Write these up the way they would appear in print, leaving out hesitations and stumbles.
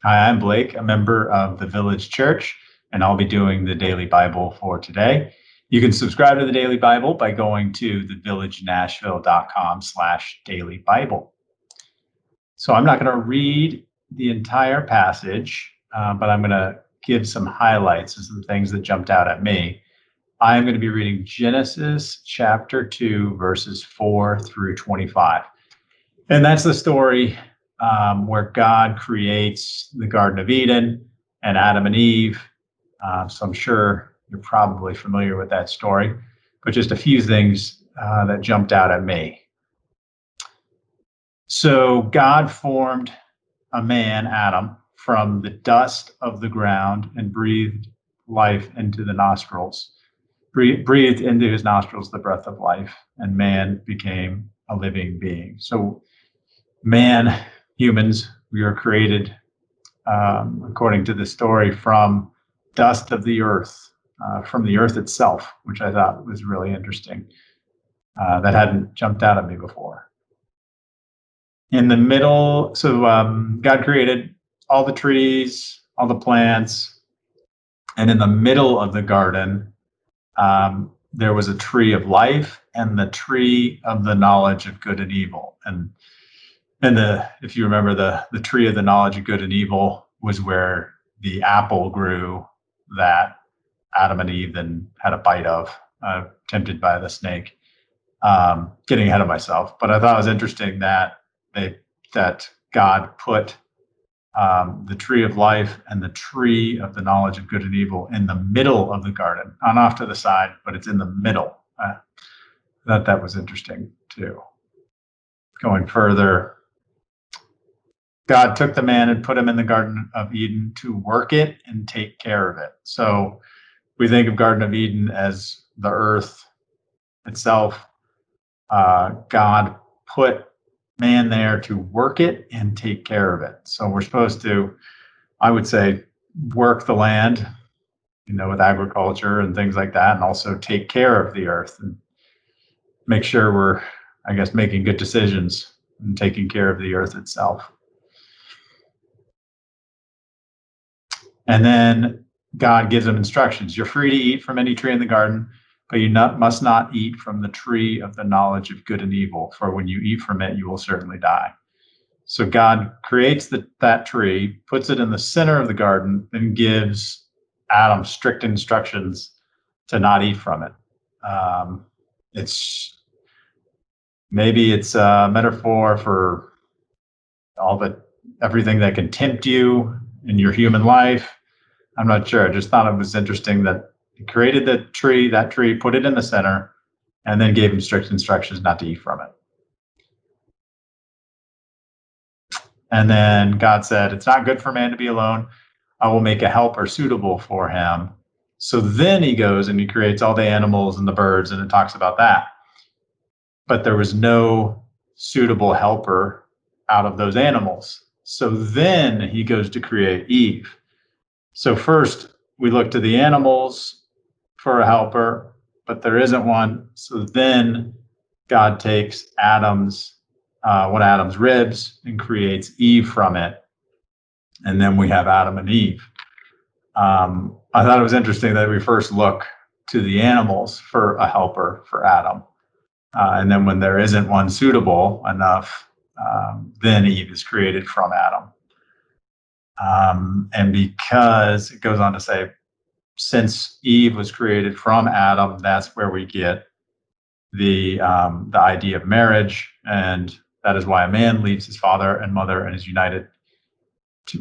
Hi, I'm Blake, a member of the Village Church, and I'll be doing the Daily Bible for today. You can subscribe to the Daily Bible by going to thevillagenashville.com/daily Bible. So I'm not going to read the entire passage, but I'm going to give some highlights of some things that jumped out at me. I'm going to be reading Genesis chapter 2, verses 4 through 25. And that's the story where God creates the Garden of Eden and Adam and Eve. So I'm sure you're probably familiar with that story, but just a few things that jumped out at me. So God formed a man, Adam, from the dust of the ground and breathed life into the nostrils, breathed into his nostrils the breath of life, and man became a living being. So man, humans, we are created, according to the story, from dust of the earth, from the earth itself, which I thought was really interesting. That hadn't jumped out at me before. In the middle, so God created all the trees, all the plants, and in the middle of the garden, there was a tree of life and the tree of the knowledge of good and evil. And if you remember, the tree of the knowledge of good and evil was where the apple grew that Adam and Eve then had a bite of, tempted by the snake. Getting ahead of myself, but I thought it was interesting that God put the tree of life and the tree of the knowledge of good and evil in the middle of the garden, not off to the side, but it's in the middle. I thought that was interesting too. Going further, God took the man and put him in the Garden of Eden to work it and take care of it. So we think of Garden of Eden as the earth itself. God put man there to work it and take care of it. So we're supposed to, I would say, work the land, with agriculture and things like that, and also take care of the earth and make sure we're, I guess, making good decisions and taking care of the earth itself. And then God gives them instructions. You're free to eat from any tree in the garden, but you must not eat from the tree of the knowledge of good and evil, for when you eat from it, you will certainly die. So God creates that tree, puts it in the center of the garden, and gives Adam strict instructions to not eat from it. It's a metaphor for everything that can tempt you in your human life. I'm not sure. I just thought it was interesting that he created that tree, put it in the center, and then gave him strict instructions not to eat from it. And then God said, it's not good for man to be alone. I will make a helper suitable for him. So then he goes and he creates all the animals and the birds, and it talks about that. But there was no suitable helper out of those animals. So then he goes to create Eve. So first we look to the animals for a helper, but there isn't one. So then God takes Adam's ribs and creates Eve from it. And then we have Adam and Eve. I thought it was interesting that we first look to the animals for a helper for Adam. And then when there isn't one suitable enough, then Eve is created from Adam. And because it goes on to say, since Eve was created from Adam, that's where we get the idea of marriage, and that is why a man leaves his father and mother and is united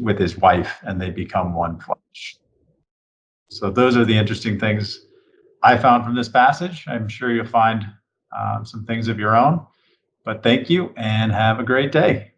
with his wife, and they become one flesh. So those are the interesting things I found from this passage. I'm sure you'll find some things of your own, but thank you and have a great day.